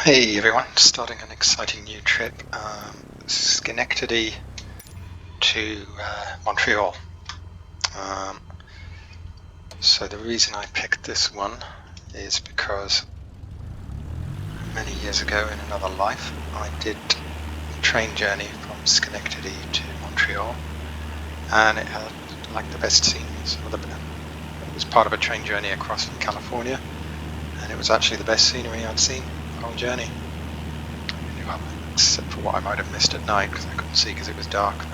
Hey everyone, starting an exciting new trip, Schenectady to Montreal. Um, so the reason I picked this one is because many years ago in another life I did a train journey from Schenectady to Montreal, and it had like the best scenes. It was part of a train journey across from California, and it was actually the best scenery I'd seen the whole journey. Except for what I might have missed at night because I couldn't see because it was dark.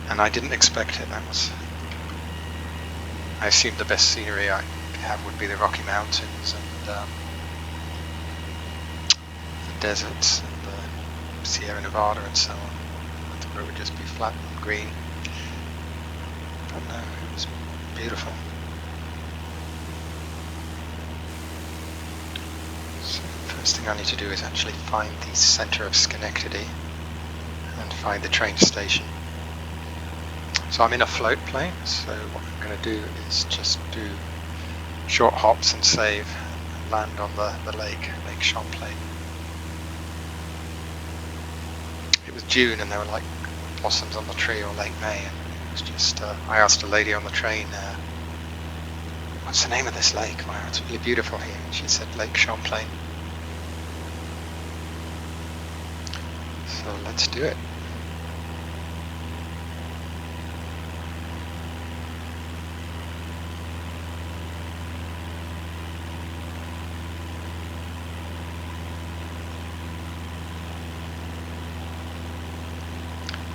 And I didn't expect it. I assumed the best scenery I have would be the Rocky Mountains and the deserts and the Sierra Nevada and so on. I thought it would just be flat and green. But no, it was beautiful. So the first thing I need to do is actually find the center of Schenectady and find the train station. So I'm in a float plane, so what I'm going to do is just do short hops and save and land on the Lake Champlain. It was June and there were like blossoms on the tree, or late May, and it was just, I asked a lady on the train, what's the name of this lake? Wow, it's really beautiful here. And she said Lake Champlain. So let's do it.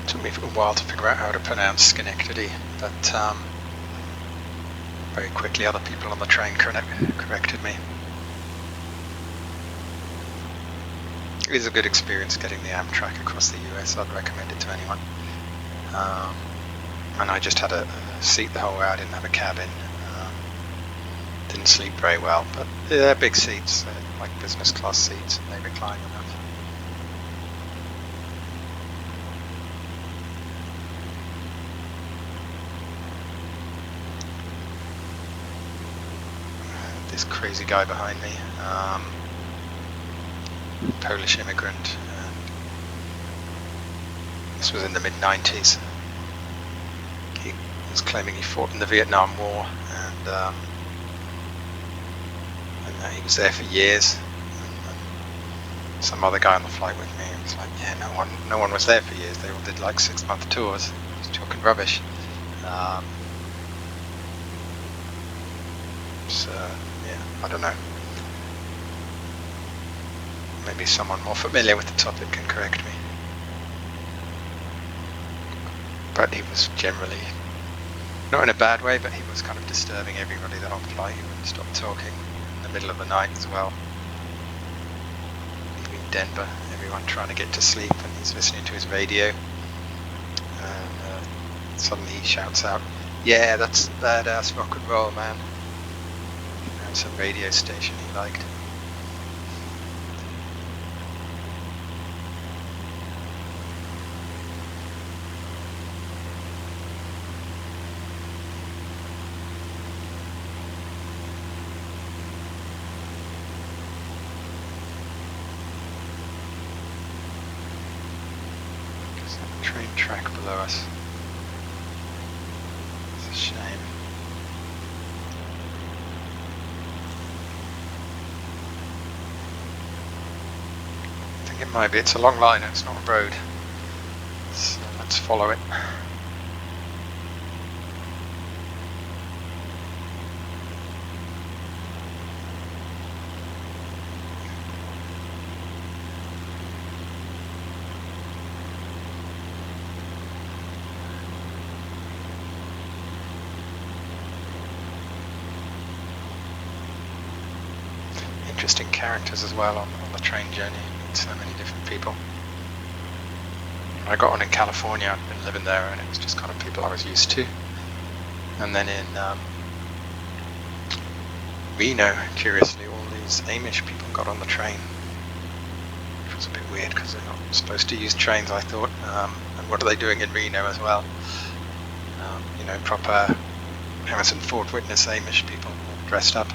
It took me a while to figure out how to pronounce Schenectady, but very quickly other people on the train corrected me. It is a good experience getting the Amtrak across the US. I'd recommend it to anyone. And I just had a seat the whole way. I didn't have a cabin. Didn't sleep very well, but they're big seats, like business class seats, and they recline enough. This crazy guy behind me, Polish immigrant. This was in the mid-90s. He was claiming he fought in the Vietnam War, and he was there for years. And some other guy on the flight with me was like, yeah, no one was there for years. They all did like 6-month tours. He's talking rubbish. So yeah, I don't know. Maybe someone more familiar with the topic can correct me. But he was generally, not in a bad way, but he was kind of disturbing everybody the whole flight. He wouldn't stop talking in the middle of the night as well. Even in Denver, everyone trying to get to sleep, and he's listening to his radio. And suddenly he shouts out, "Yeah, that's badass rock and roll, man." And some radio station he liked. Train track below us. It's a shame. I think it might be. It's a long line and it's not a road. So let's follow it. Interesting characters as well on the train journey. Meet so many different people. I got on in California. I'd been living there, and it was just kind of people I was used to. And then in Reno, curiously, all these Amish people got on the train, which was a bit weird because they're not supposed to use trains, I thought. And what are they doing in Reno as well? Proper Harrison Ford witness Amish people all dressed up.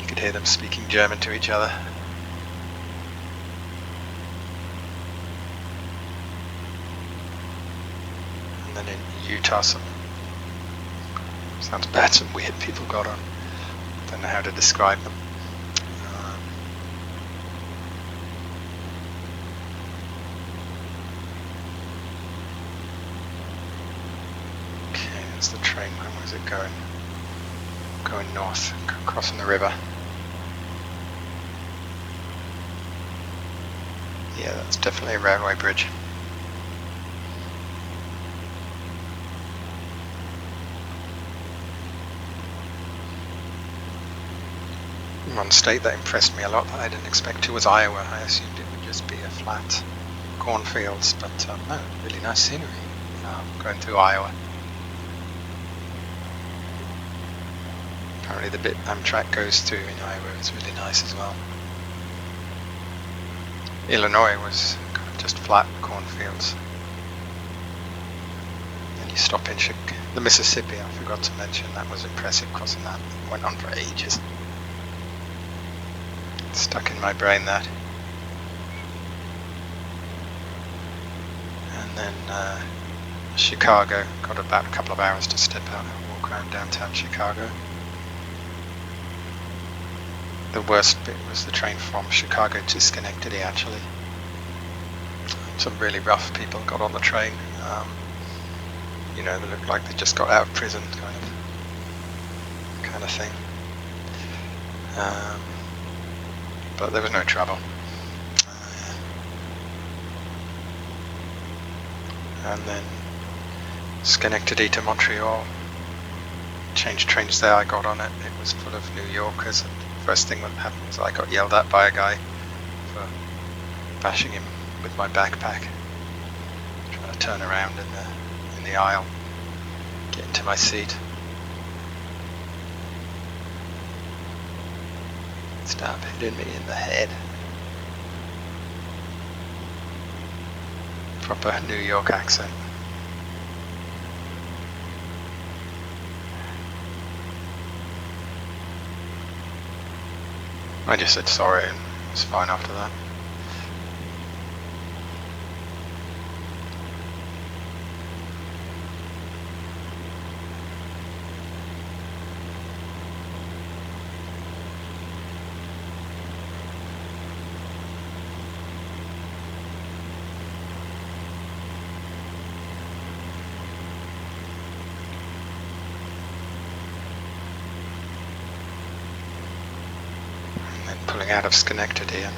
You could hear them speaking German to each other. and in Utah some, sounds bad, some weird people got on. Don't know how to describe them. Okay, there's the train. Where was it going? Going north, crossing the river. Yeah, that's definitely a railway bridge. One state that impressed me a lot that I didn't expect to was Iowa. I assumed it would just be a flat cornfields, but no, really nice scenery going through Iowa. Apparently the bit Amtrak goes through in Iowa is really nice as well. Illinois was kind of just flat cornfields. Then you stop in the Mississippi, I forgot to mention, that was impressive crossing that. It went on for ages. It's stuck in my brain that. And then Chicago, got about a couple of hours to step out and walk around downtown Chicago. The worst bit was the train from Chicago to Schenectady, actually. Some really rough people got on the train. You know, they looked like they just got out of prison, kind of thing. But there was no trouble. And then Schenectady to Montreal. Changed trains there, I got on it. It was full of New Yorkers, and first thing that happened was I got yelled at by a guy for bashing him with my backpack, trying to turn around in the aisle, get into my seat. Stop hitting me in the head. Proper New York accent. I just said sorry and it was fine after that. Pulling out of Schenectady, and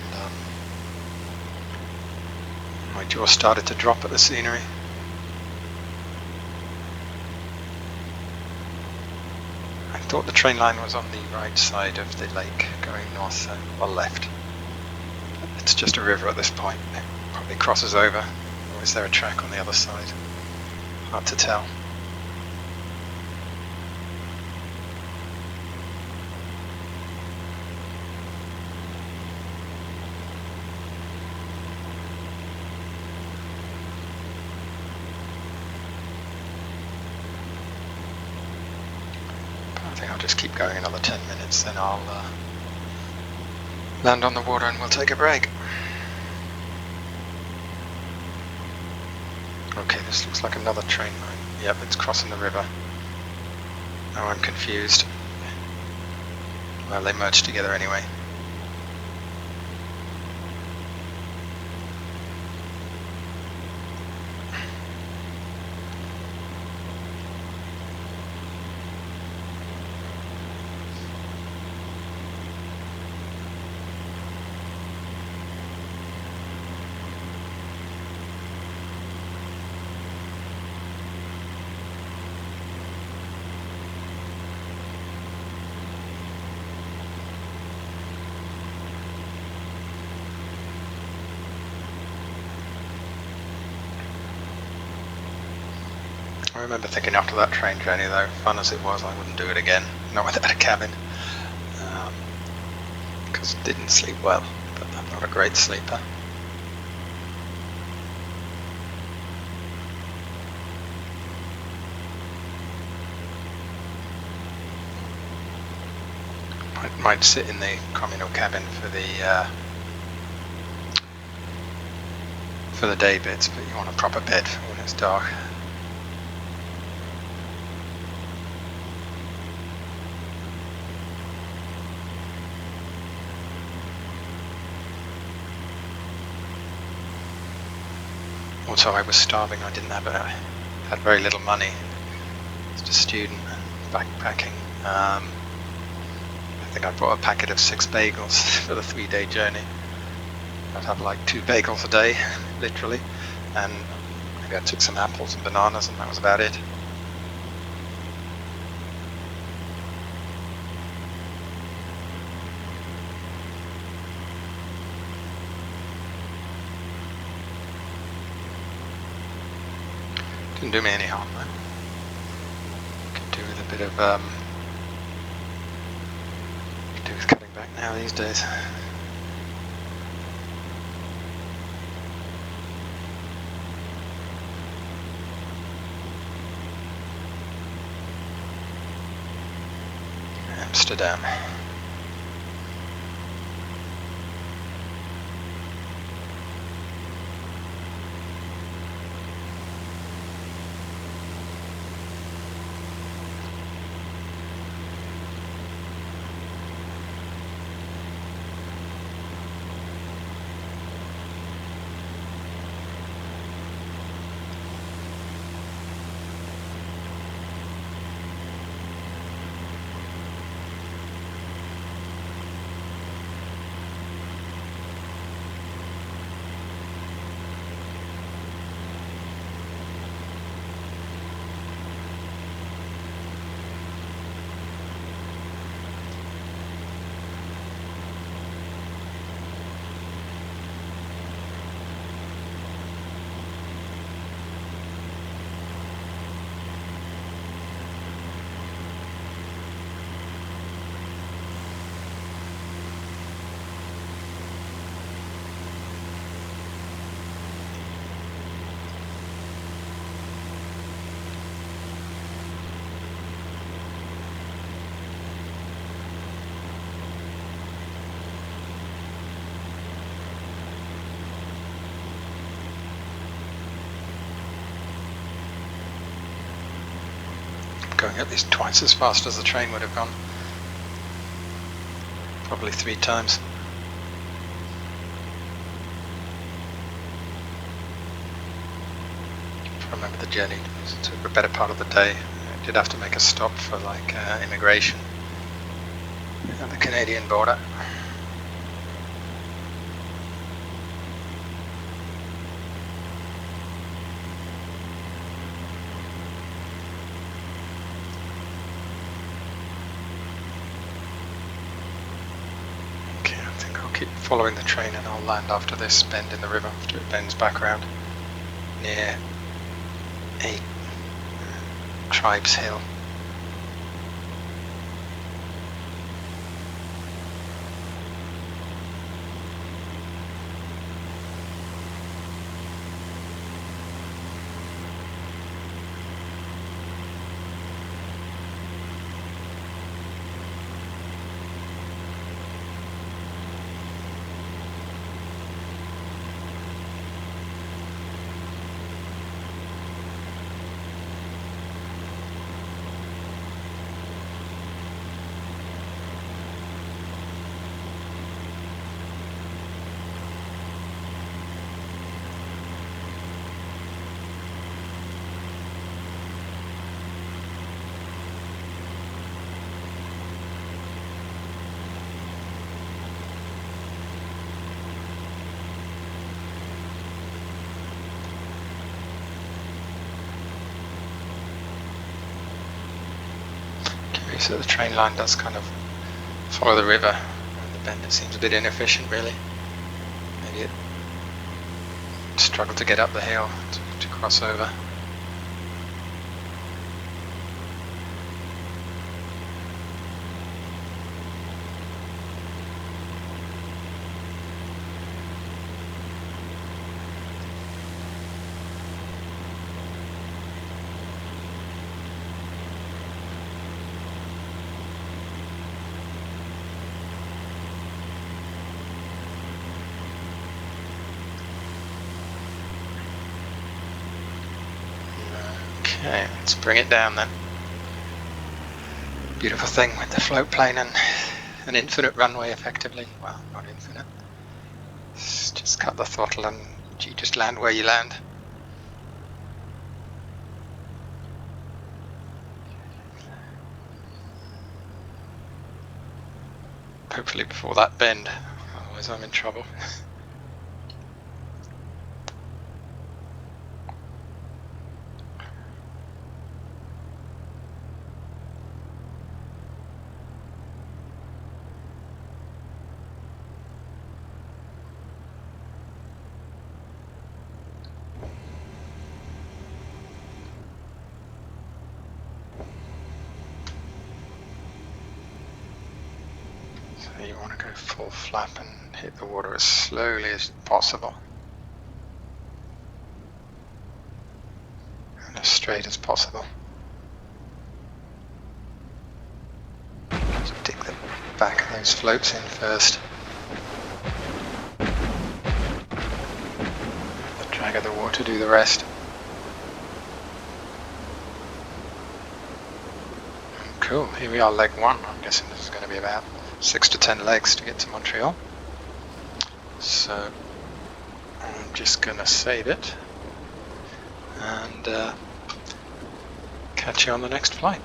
my jaw started to drop at the scenery. I thought the train line was on the right side of the lake going north or left. It's just a river at this point. It probably crosses over, or is there a track on the other side? Hard to tell. I think I'll just keep going another 10 minutes, then I'll land on the water and we'll take a break. Okay, this looks like another train line. Yep, it's crossing the river. Now I'm confused. Well, they merged together anyway. I remember thinking after that train journey, though, fun as it was, I wouldn't do it again, not without a cabin, because I didn't sleep well, but I'm not a great sleeper. Might sit in the communal cabin for the day bits, but you want a proper bed for when it's dark. also I was starving. I didn't have had very little money. Just a student and backpacking. I think I brought a packet of 6 bagels for the 3-day journey. I'd have like 2 bagels a day, literally, and maybe I took some apples and bananas, and that was about it. Didn't do me any harm though. Could do with a bit of could do with cutting back now these days. Amsterdam. Going at least twice as fast as the train would have gone. Probably 3 times. If I remember the journey, it took a better part of the day. I did have to make a stop for like immigration at the Canadian border. Keep following the train and I'll land after this bend in the river, after it bends back around near a Tribes Hill. So the train line does kind of follow the river, and the bend it seems a bit inefficient really. Maybe it struggled to get up the hill to cross over. Okay, let's bring it down then. Beautiful thing with the float plane and an infinite runway effectively. Well, not infinite. Just cut the throttle and you just land where you land. hopefully before that bend, otherwise I'm in trouble. So you want to go full flap and hit the water as slowly as possible and as straight as possible. Just dig the back of those floats in first. The drag of the water do the rest. Cool, here we are, leg one. I'm guessing this is going to be about 6 to 10 legs to get to Montreal. So I'm just going to save it and catch you on the next flight.